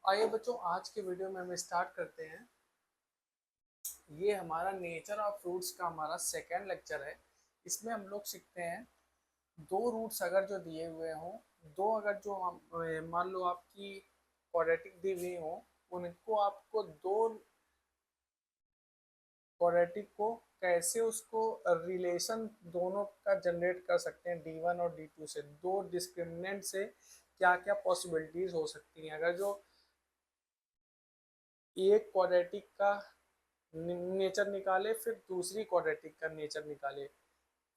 आइए बच्चों, आज के वीडियो में हम स्टार्ट करते हैं। ये हमारा नेचर ऑफ फ्रूट्स का हमारा सेकेंड लेक्चर है। इसमें हम लोग सीखते हैं दो रूट्स अगर जो दिए हुए हों, दो अगर जो मान लो आपकी क्वाड्रेटिक दी हुई हो, उनको आपको दो क्वाड्रेटिक को कैसे उसको रिलेशन दोनों का जनरेट कर सकते हैं D1 और D2 से, दो डिस्क्रिमिनेंट से क्या क्या पॉसिबिलिटीज हो सकती हैं। अगर जो एक क्वाड्रेटिक का नेचर निकाले, फिर दूसरी क्वाड्रेटिक का नेचर निकाले,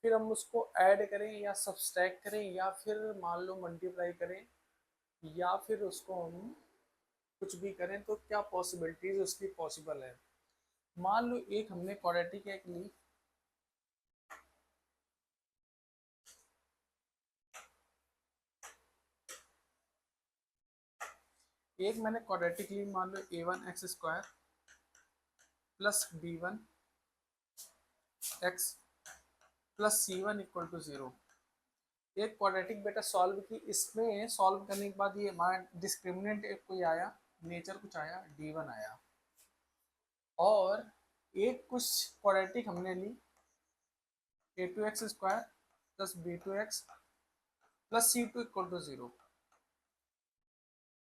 फिर हम उसको ऐड करें या सब्सट्रैक्ट करें या फिर मान लो मल्टीप्लाई करें या फिर उसको हम कुछ भी करें, तो क्या पॉसिबिलिटीज उसकी पॉसिबल है। मान लो एक हमने क्वाड्रेटिक एक ली, एक मैंने क्वाड्रेटिक ली, मान लो a1 x² plus b1 x plus c1 = 0। एक क्वाड्रेटिक बेटा सॉल्व की, इसमें सॉल्व करने के बाद ये हमारा डिस्क्रिमिनेंट एक कोई आया, नेचर कुछ आया, D1 आया। और एक कुछ क्वाड्रेटिक हमने ली a2 x² plus b2 x plus c2 = 0।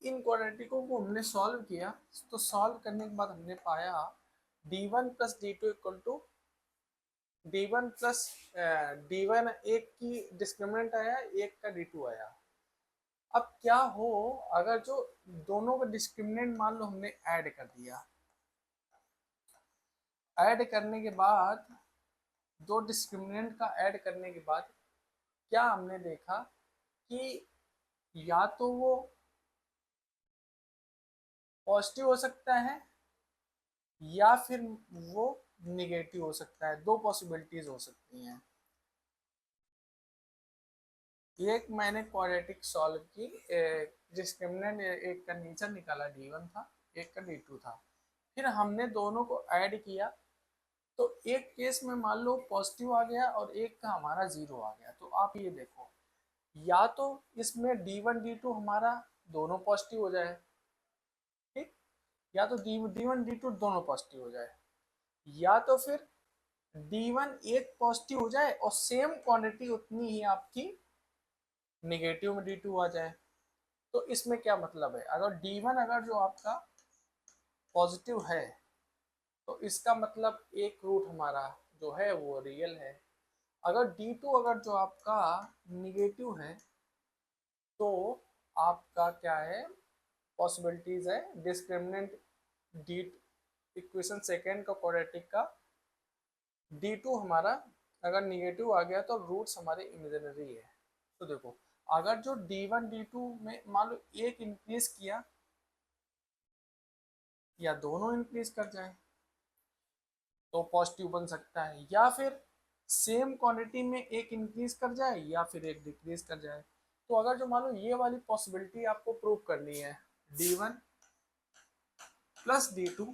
इन क्वाड्रेटिकों को हमने सॉल्व किया, तो सॉल्व करने के बाद हमने पाया D1 plus D2 = D1 plus D1, एक की डिस्क्रिमिनेंट आया, एक का D2 आया। अब क्या हो अगर जो दोनों का डिस्क्रिमिनेंट मान लो हमने ऐड कर दिया, ऐड करने के बाद दो डिस्क्रिमिनेंट का ऐड करने के बाद क्या हमने देखा कि या तो वो पॉजिटिव हो सकता है या फिर वो निगेटिव हो सकता है। दो पॉसिबिलिटीज हो सकती हैं। एक मैंने क्वाड्रेटिक सॉल्व की, डिस्क्रिमिनेंट एक का नेचर निकाला D1 था, एक का D2 था, फिर हमने दोनों को ऐड किया, तो एक केस में मान लो पॉजिटिव आ गया और एक का हमारा 0 आ गया। तो आप ये देखो, या तो इसमें D1 D2 हमारा दोनों पॉजिटिव हो जाए, ठीक, या तो D1 D2 दोनों पॉजिटिव हो जाए, या तो फिर D1 एक पॉजिटिव हो जाए और सेम क्वांटिटी उतनी ही आपकी नेगेटिव में D2 आ जाए। तो इसमें क्या मतलब है, अगर D1 अगर जो आपका पॉजिटिव है, तो इसका मतलब एक रूट हमारा जो है वो रियल है। अगर D2 अगर जो आपका निगेटिव है, तो आपका क्या है, पॉसिबिलिटीज है डिस्क्रिमिनेंट डी, इक्वेशन सेकेंड का क्वाड्रेटिक का D2 हमारा अगर निगेटिव आ गया, तो रूट्स हमारे इमेजिनरी है। तो देखो, अगर जो D1 D2 में मान लो एक इंक्रीज किया या दोनों इंक्रीज कर जाए, तो पॉजिटिव बन सकता है, या फिर सेम क्वांटिटी में एक इंक्रीज कर जाए या फिर एक डिक्रीज कर जाए। तो अगर जो मान लो ये वाली पॉसिबिलिटी आपको प्रूव करनी है, D1 plus D2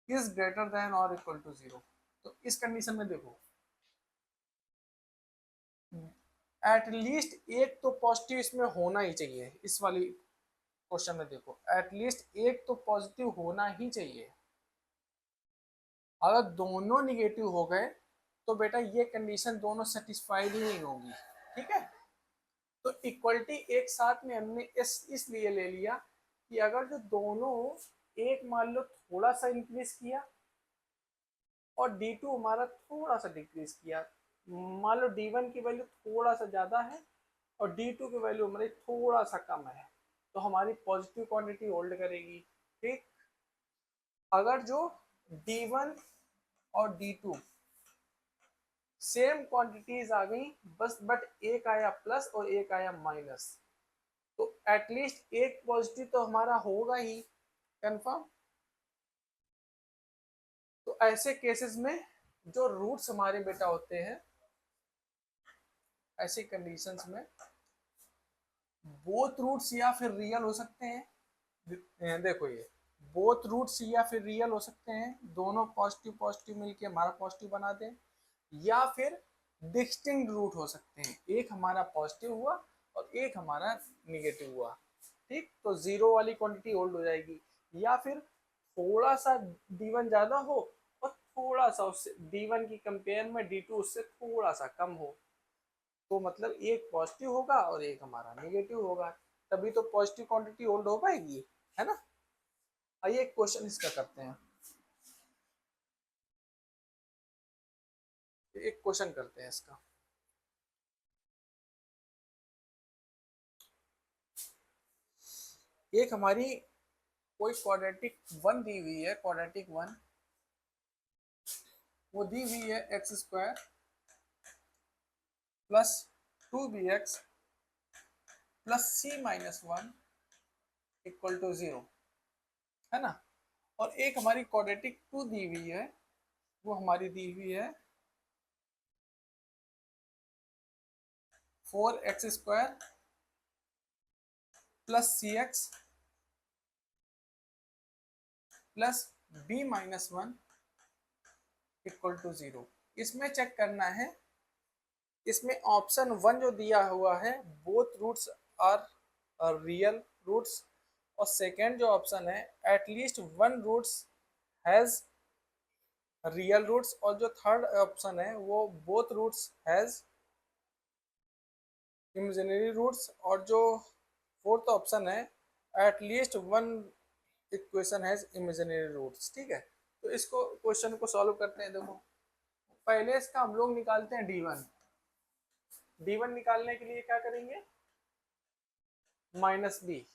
is greater then और इक्वल टू 0, तो इस कंडीशन में देखो एटलीस्ट एक तो पॉजिटिव इसमें होना ही चाहिए। इस वाली क्वेश्चन में देखो, एटलीस्ट एक तो पॉजिटिव होना ही चाहिए। अगर दोनों निगेटिव हो गए, तो बेटा ये कंडीशन दोनों सेटिस्फाइड ही नहीं होगी, ठीक है। तो इक्वलिटी एक साथ में हमने इसलिए ले लिया कि अगर जो दोनों, एक मान लो थोड़ा सा इंक्रीज किया और D2 हमारा थोड़ा सा डिक्रीज किया, मान लो D1 की वैल्यू थोड़ा सा ज़्यादा है और D2 की वैल्यू हमारी थोड़ा सा कम है, तो हमारी पॉजिटिव क्वांटिटी होल्ड करेगी, ठीक। अगर जो D1 और D2 सेम क्वांटिटीज आ गई, बस बट एक आया प्लस और एक आया माइनस, तो एटलीस्ट एक पॉजिटिव तो हमारा होगा ही कंफर्म। तो ऐसे केसेस में जो रूट्स हमारे बेटा होते हैं, ऐसी कंडीशंस में बोथ रूट्स या फिर रियल हो सकते हैं। देखो ये बोथ रूट्स या फिर रियल हो सकते हैं, दोनों पॉजिटिव पॉजिटिव मिलके हमारा पॉजिटिव बना दें, या फिर डिस्टिंक्ट रूट हो सकते हैं, एक हमारा पॉजिटिव हुआ और एक हमारा निगेटिव हुआ। ठीक, तो जीरो वाली क्वांटिटी होल्ड हो जाएगी, या फिर थोड़ा सा D1 ज्यादा हो और थोड़ा सा उससे D1 की कंपेयर में D2 उससे थोड़ा सा कम हो, तो मतलब एक पॉजिटिव होगा और एक हमारा नेगेटिव होगा, तभी तो पॉजिटिव क्वांटिटी होल्ड हो पाएगी, है ना। आइए एक क्वेश्चन इसका करते हैं, एक क्वेश्चन करते हैं इसका। एक हमारी कोई क्वाड्रेटिक वन दी हुई है, क्वाड्रेटिक वन वो दी हुई है x square plus 2bx plus c minus one equal to 0, है ना। और एक हमारी क्वाड्रेटिक टू दी हुई है, वो हमारी दी हुई है 4x² plus cx plus b minus one equal to 0। इसमें चेक करना है, इसमें ऑप्शन वन जो दिया हुआ है both roots are real roots, और सेकेंड जो ऑप्शन है at least one roots has real roots, और जो थर्ड ऑप्शन है वो both roots has imaginary roots, और जो फोर्थ ऑप्शन है at least one equation has imaginary roots. ठीक है, तो इसको क्वेश्चन को सॉल्व करते हैं। देखो पहले इसका हम लोग निकालते हैं D1। D1 निकालने के लिए क्या करेंगे, माइनस बी,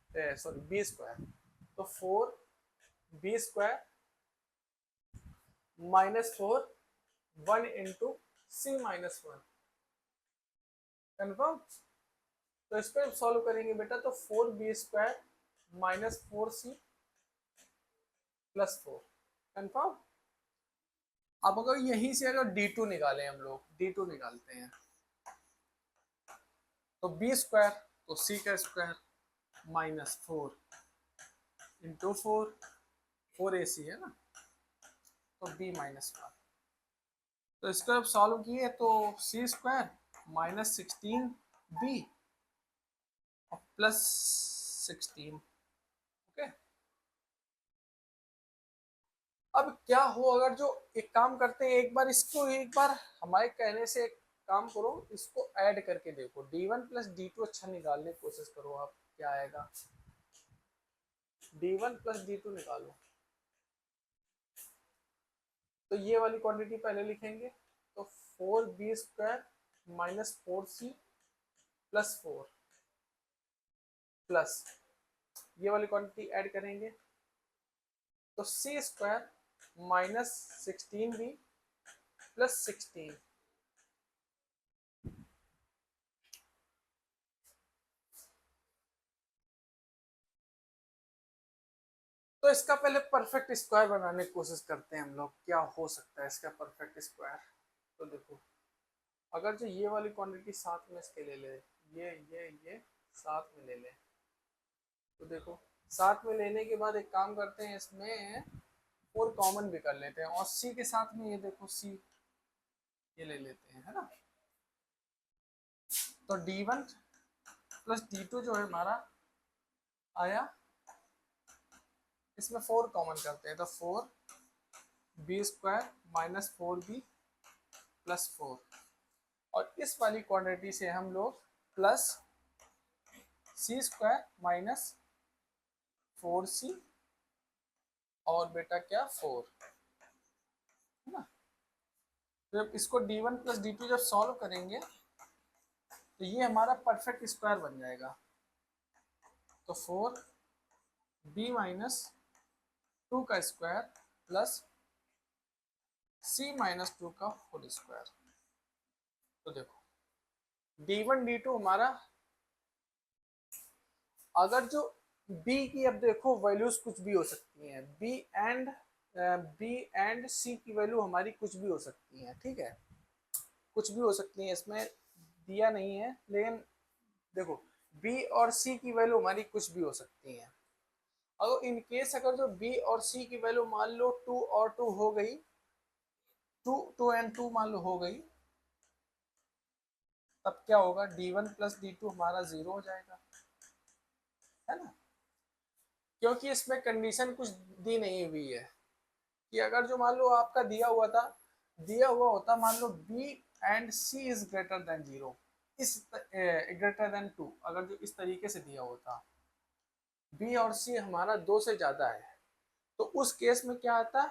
सॉरी B², तो 4b² -4 1 इंटू सी माइनस वन, कन्फर्म। तो इस पर सॉल्व करेंगे बेटा, तो 4b² -4c प्लस 4, कन्फर्म। अब अगर यहीं से अगर D2 निकालें, हम लोग D2 निकालते हैं, तो b² तो c का स्क्वायर -4 इंटू 4ac है ना, तो b -1। तो इसको अब सॉल्व किए तो c² -16b और प्लस 16। ओके, अब क्या हो अगर जो एक काम करते हैं, एक बार इसको एक बार हमारे कहने से एक काम करो, इसको ऐड करके देखो, D1 प्लस D2 अच्छा निकालने की कोशिश करो आप, क्या आएगा, D1 प्लस D2 निकालो। तो ये वाली क्वांटिटी पहले लिखेंगे, तो 4b² -4c प्लस 4 प्लस ये वाली क्वांटिटी ऐड करेंगे, तो c² -16b प्लस 16। तो इसका पहले परफेक्ट स्क्वायर बनाने की कोशिश करते हैं हम लोग, क्या हो सकता है इसका परफेक्ट स्क्वायर। तो देखो अगर जो ये वाली क्वांटिटी साथ में इसके ले ले, ये साथ में ले ले, तो देखो साथ में लेने के बाद एक काम करते हैं, इसमें 4 कॉमन भी कर लेते हैं, और c के साथ में ये देखो c ये ले लेते हैं, है ना। तो D1 प्लस D2 जो है हमारा आया, इसमें 4 कॉमन करते हैं, तो 4b² -4b प्लस 4, और इस वाली क्वांटिटी से हम लोग प्लस c² -4c और बेटा क्या 4, है ना। जब इसको D1 प्लस D2 जब सॉल्व करेंगे तो ये हमारा परफेक्ट स्क्वायर बन जाएगा, तो 4b -2 का स्क्वायर प्लस c -2 का होल स्क्वायर। तो देखो D1 D2 हमारा, अगर जो b की अब देखो वैल्यूज कुछ भी हो सकती हैं, b एंड c की वैल्यू हमारी कुछ भी हो सकती है, ठीक है, कुछ भी हो सकती है, इसमें दिया नहीं है, लेकिन देखो b और c की वैल्यू हमारी कुछ भी हो सकती है। अगर इन केस अगर जो b और c की वैल्यू मान लो 2 और 2 हो गई, 2 एंड 2 मान लो हो गई, तब क्या होगा, D1 प्लस D2 हमारा 0 हो जाएगा, है ना, क्योंकि इसमें कंडीशन कुछ दी नहीं हुई है कि अगर जो मान लो आपका दिया हुआ होता मान लो B and C is greater than zero, is greater than two, अगर जो इस तरीके से दिया होता बी और सी हमारा दो से ज्यादा है, तो उस केस में क्या आता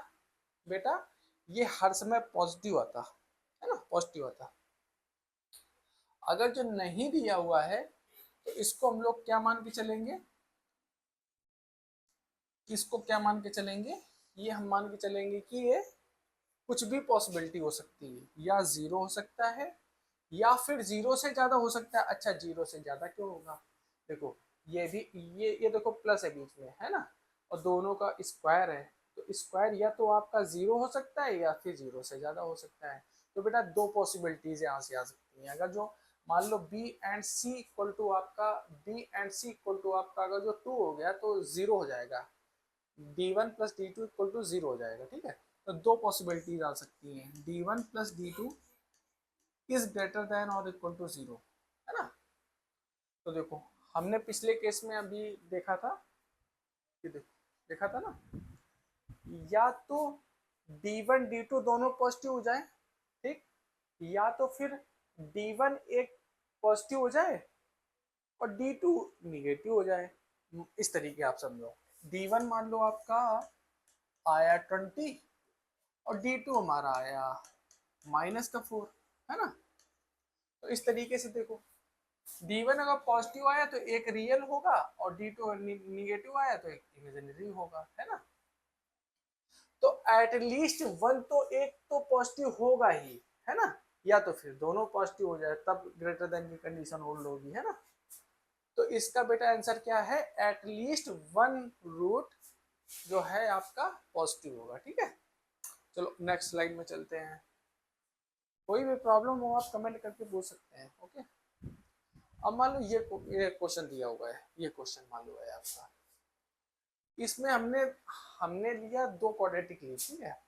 बेटा, ये हर समय पॉजिटिव आता है ना, पॉजिटिव आता। अगर जो नहीं दिया हुआ है तो इसको हम लोग क्या मान के चलेंगे, इसको क्या मान के चलेंगे, ये हम मान के चलेंगे कि ये कुछ भी पॉसिबिलिटी हो सकती है, या जीरो हो सकता है या फिर जीरो से ज्यादा हो सकता है। अच्छा जीरो से ज्यादा क्यों होगा, देखो ये भी ये देखो प्लस है बीच में, है ना, और दोनों का स्क्वायर है, तो स्क्वायर या तो आपका जीरो हो सकता है या फिर जीरो से ज्यादा हो सकता है। तो बेटा दो पॉसिबिलिटीज यहाँ से आ सकती हैं। अगर जो मान लो B and C equal to आपका अगर जो टू हो गया तो जीरो हो जाएगा, D one plus D two equal to zero हो जाएगा, ठीक है। तो दो पॉसिबिलिटीज आ सकती हैं, D one plus D two is greater then और इक्वल टू जीरो, है ना। तो देखो हमने पिछले केस में अभी देखा था, ये देखो देखा था ना, या तो डी1 डी2 दोनों पॉजिटिव हो जाए, ठीक, या तो फिर डी1 एक पॉजिटिव हो जाए और डी2 निगेटिव हो जाए। इस तरीके आप समझो, डी1 मान लो आपका आया 20 और डी2 हमारा आया -4, है ना। तो इस तरीके से देखो, डी1 अगर पॉजिटिव आया तो एक रियल होगा और डी2 निगेटिव आया तो एक इमेजिनरी होगा, है ना। तो एटलीस्ट वन तो एक तो पॉजिटिव होगा ही, है ना, या तो फिर दोनों पॉजिटिव हो जाए तब ग्रेटर देन की कंडीशन होल्ड होगी, है ना। तो इसका बेटा आंसर क्या है, एटलीस्ट वन रूट जो है आपका पॉजिटिव होगा, ठीक है। चलो नेक्स्ट स्लाइड में चलते हैं। कोई भी प्रॉब्लम हो आप कमेंट करके पूछ सकते हैं, ओके। अब मान लो ये क्वेश्चन दिया हुआ है, ये क्वेश्चन मान लो है आपका, इसमें हमने हमने लिया दो क्वाड्रेटिक ली, ठीक है।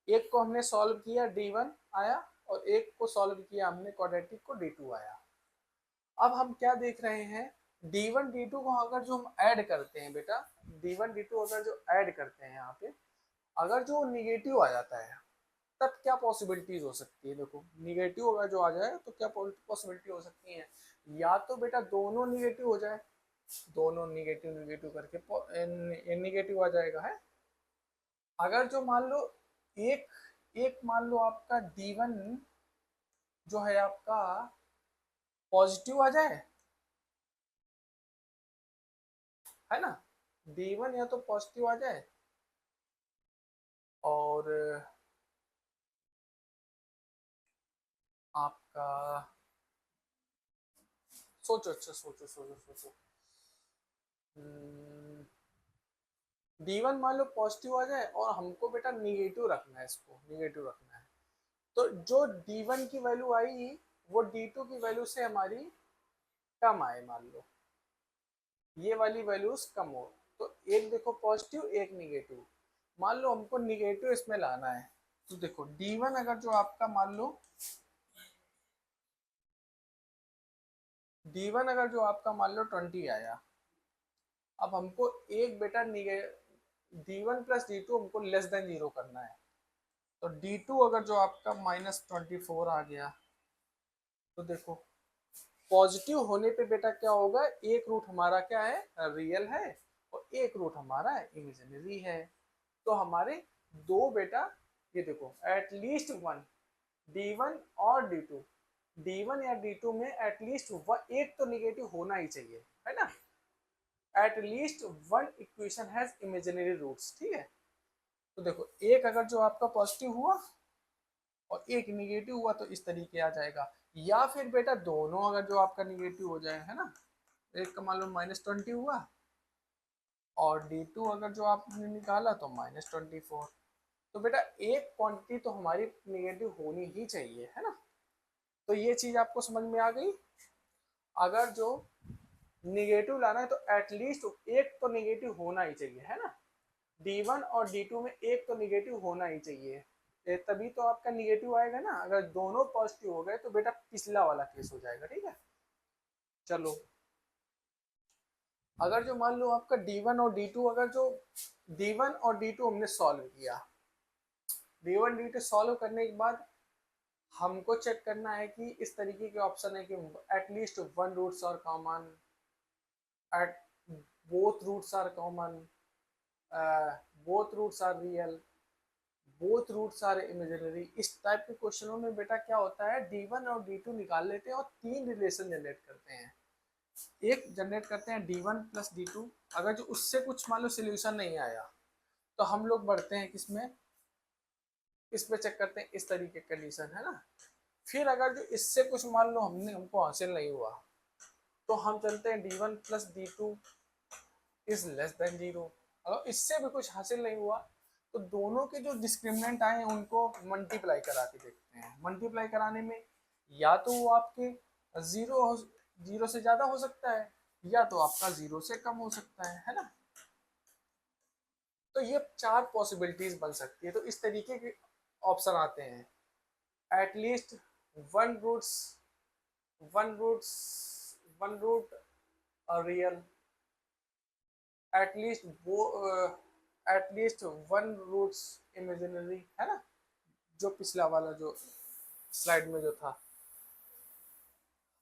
एक को हमने सॉल्व किया डी1 आया और एक को सॉल्व किया हमने क्वाड्रेटिक को डी2 आया। अब हम क्या देख रहे हैं, डी1 डी2 को अगर जो हम ऐड करते हैं बेटा, डी1 डी2 अगर जो ऐड करते हैं यहाँ पे, अगर जो निगेटिव आ जाता है तब क्या पॉसिबिलिटीज हो सकती है। देखो निगेटिव अगर जो आ जाए तो क्या पॉसिबिलिटी हो सकती है, या तो बेटा दोनों निगेटिव हो जाए, दोनों निगेटिव निगेटिव करके निगेटिव आ जाएगा, है। अगर जो मान लो एक एक मान लो आपका डी1 जो है आपका पॉजिटिव आ जाए, है ना, डी1 या तो पॉजिटिव आ जाए और आपका सोचो, अच्छा सोचो सोचो सोचो, डी1 मान लो पॉजिटिव आ जाए और हमको बेटा निगेटिव रखना है, इसको निगेटिव रखना है। तो जो डी1 की वैल्यू आई वो डी2 की वैल्यू से हमारी कम आए, मान लो ये वाली वैल्यूज कम हो, तो एक देखो पॉजिटिव एक निगेटिव, मान लो हमको निगेटिव इसमें लाना है। तो देखो डी1 अगर जो आपका मान लो डी1 अगर जो आपका मान लो 20 आया, अब हमको एक बेटा डी1 प्लस डी2 हमको लेस देन जीरो करना है। तो डी2 अगर जो आपका -24 आ गया, तो देखो पॉजिटिव होने पे बेटा क्या होगा, एक रूट हमारा क्या है, रियल है, और एक रूट हमारा इमेजिनरी है। तो हमारे दो बेटा, ये देखो एटलीस्ट वन, डी1 और डी2, डी1 या डी2 में एटलीस्ट एक तो निगेटिव होना ही चाहिए, है ना। At least one equation has imaginary roots, ठीक है। तो देखो एक अगर जो आपका पॉजिटिव हुआ और एक निगेटिव हुआ तो इस तरीके आ जाएगा, या फिर बेटा दोनों अगर जो आपका निगेटिव हो जाए, है ना, एक का मान लो -20 हुआ और डी2 अगर जो आपने निकाला तो -24। तो बेटा एक क्वांटिटी तो हमारी निगेटिव होनी ही चाहिए, है ना। तो ये चीज आपको समझ में आ गई। अगर जो निगेटिव लाना है तो एटलीस्ट एक तो निगेटिव होना ही चाहिए, है ना। डी1 और डी2 में एक तो निगेटिव होना ही चाहिए, तभी तो आपका निगेटिव आएगा ना। अगर दोनों पॉजिटिव हो गए तो बेटा पिछला वाला केस हो जाएगा, ठीक है। चलो अगर जो मान लो आपका D1 और D2, अगर जो D1 और D2 हमने सॉल्व किया, D1 D2 सॉल्व करने के बाद हमको चेक करना है कि इस तरीके के ऑप्शन है कि at least one roots are common, at both roots are common, both roots are real, both roots are imaginary. इस टाइप के क्वेश्चनों में बेटा क्या होता है, D1 और D2 निकाल लेते हैं और तीन रिलेशन जनरेट करते हैं। एक जनरेट करते हैं D1 प्लस D2, अगर जो उससे कुछ मान लो सोल्यूशन नहीं आया तो हम लोग बढ़ते हैं किसमें, इसमें चेक करते हैं इस तरीके की कंडीशन है ना। फिर अगर जो इससे कुछ मान लो हमको हासिल नहीं हुआ तो हम चलते हैं D1 plus D2 is less than 0। अगर इससे भी कुछ हासिल नहीं हुआ तो दोनों के जो डिस्क्रिमिनेंट आए हैं उनको मल्टीप्लाई करा के देखते हैं। मल्टीप्लाई कराने में या तो वो आपके जीरो जीरो से ज्यादा हो सकता है या तो आपका जीरो से कम हो सकता है ना। तो ये चार पॉसिबिलिटीज बन सकती है। तो इस तरीके के ऑप्शन आते हैं, at least one roots one roots one root real, at least वो एटलीस्ट वन रूट्स इमेजिनरी, है ना, जो पिछला वाला जो स्लाइड में जो था।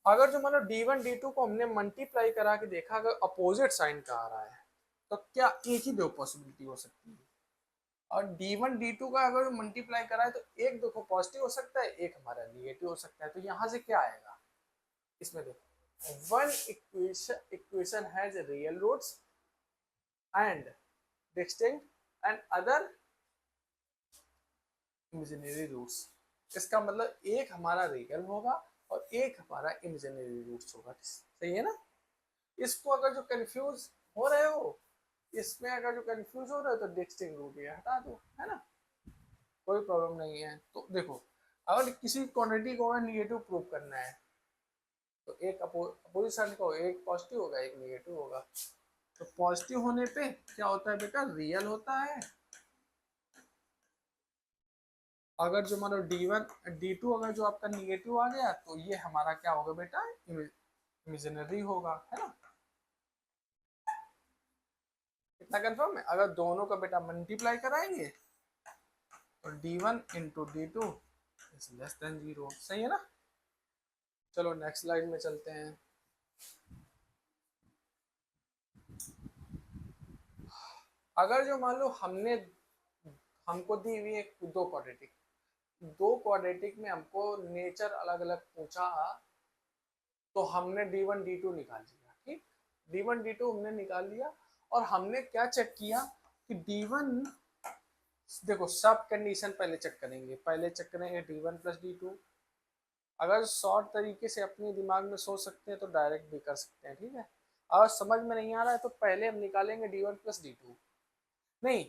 अगर जो मतलब D1 D2 को हमने मल्टीप्लाई करा के देखा, अगर अपोजिट साइन का आ रहा है तो क्या एक ही दो पॉसिबिलिटी हो सकती है। और D1 D2 का अगर मल्टीप्लाई करा है तो एक देखो पॉजिटिव हो सकता है, एक हमारा निगेटिव हो सकता है। तो यहाँ से क्या आएगा, इसमें देखो one equation has real roots and distinct and other imaginary roots. इसका मतलब एक हमारा रियल होगा और एक हमारा इमेजिनरी रूट्स होगा। सही है ना। इसको अगर जो कंफ्यूज हो रहे हो, इसमें अगर जो कंफ्यूज हो रहे हो तो डिस्टिंक्ट रूट ये हटा दो, है ना, कोई प्रॉब्लम नहीं है। तो देखो अगर किसी क्वांटिटी को निगेटिव प्रूव करना है तो एक अपोजिशन को एक पॉजिटिव होगा एक निगेटिव होगा। तो पॉजिटिव होने पे क्या होता है बेटा, रियल होता है। अगर जो मान लो D1 D2 अगर जो आपका निगेटिव आ गया तो ये हमारा क्या होगा बेटा, इमेजिनरी होगा, है ना। इतना कंफर्म है। अगर दोनों का बेटा मल्टीप्लाई कराएंगे तो D1 into D2 is less than 0। सही है ना। चलो नेक्स्ट स्लाइड में चलते हैं। अगर जो मान लो हमको दी हुई है दो क्वाड्रेटिक में हमको नेचर अलग अलग पूछा, तो हमने D1 D2 निकाल लिया। ठीक, D1 D2 हमने निकाल लिया और हमने क्या चेक किया कि D1, देखो सब कंडीशन पहले चेक करेंगे। पहले चेक करेंगे D1 प्लस D2। अगर शॉर्ट तरीके से अपने दिमाग में सोच सकते हैं तो डायरेक्ट भी कर सकते हैं, ठीक है। अगर समझ में नहीं आ रहा है तो पहले हम निकालेंगे D1 प्लस D2। नहीं,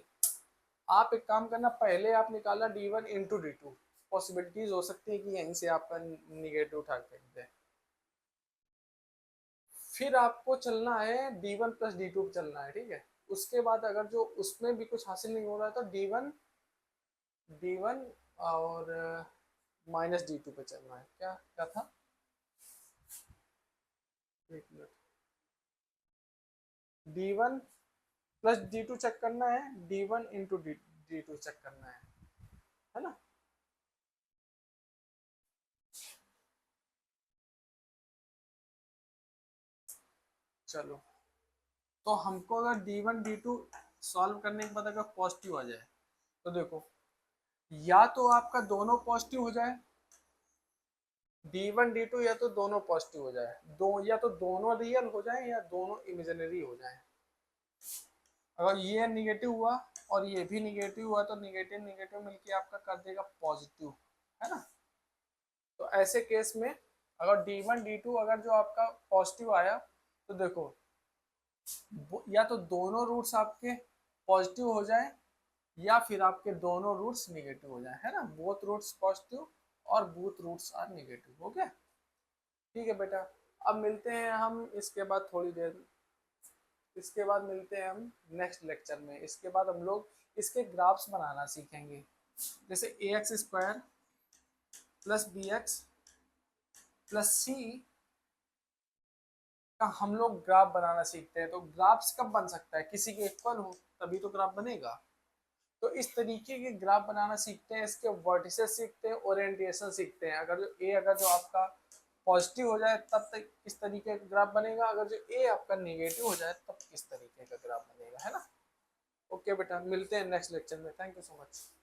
आप एक काम करना, पहले आप निकालना D1 इंटू D2। पॉसिबिलिटीज हो सकती है कि यहीं से आपका निगेटिव उठा के दें। फिर आपको चलना है D1 प्लस D2 चलना है, ठीक है। उसके बाद अगर जो उसमें भी कुछ हासिल नहीं हो रहा है तो D1 और माइनस D2 पे चलना है। क्या क्या था, एक minute, D1 plus D2 check करना है, D1 इंटू D2 चेक करना है ना। चलो, तो हमको अगर D1 D2 सॉल्व करने के बाद अगर पॉजिटिव आ जाए तो देखो, या तो आपका दोनों पॉजिटिव हो जाए, D1 D2 या तो दोनों पॉजिटिव हो जाए, या तो दोनों रियल हो जाए या दोनों इमेजिनरी हो जाए। अगर ये नेगेटिव हुआ और ये भी नेगेटिव हुआ तो नेगेटिव नेगेटिव मिलके आपका कर देगा पॉजिटिव, है ना। तो ऐसे केस में अगर D1 D2 अगर जो आपका पॉजिटिव आया तो देखो, या तो दोनों रूट्स आपके पॉजिटिव हो जाए या फिर आपके दोनों रूट्स निगेटिव हो जाए, है ना। बोथ रूट्स पॉजिटिव और बोथ रूट्स आर निगेटिव, हो गया। ठीक है बेटा, अब मिलते हैं हम इसके बाद थोड़ी देर, इसके बाद मिलते हैं हम नेक्स्ट लेक्चर में। इसके बाद हम लोग इसके ग्राफ्स बनाना सीखेंगे, जैसे ax² plus bx plus c का हम लोग ग्राफ बनाना सीखते हैं। तो ग्राफ्स कब बन सकता है, किसी के इक्वल हो तभी तो ग्राफ बनेगा। तो इस तरीके के ग्राफ बनाना सीखते हैं, इसके वर्टिसेस सीखते हैं, ओरिएंटेशन सीखते हैं। अगर जो आपका पॉजिटिव हो जाए तब तक किस तरीके का ग्राफ बनेगा, अगर जो ए आपका नेगेटिव हो जाए तब किस तरीके का ग्राफ बनेगा, है ना। ओके बेटा, मिलते हैं नेक्स्ट लेक्चर में। Thank you so much.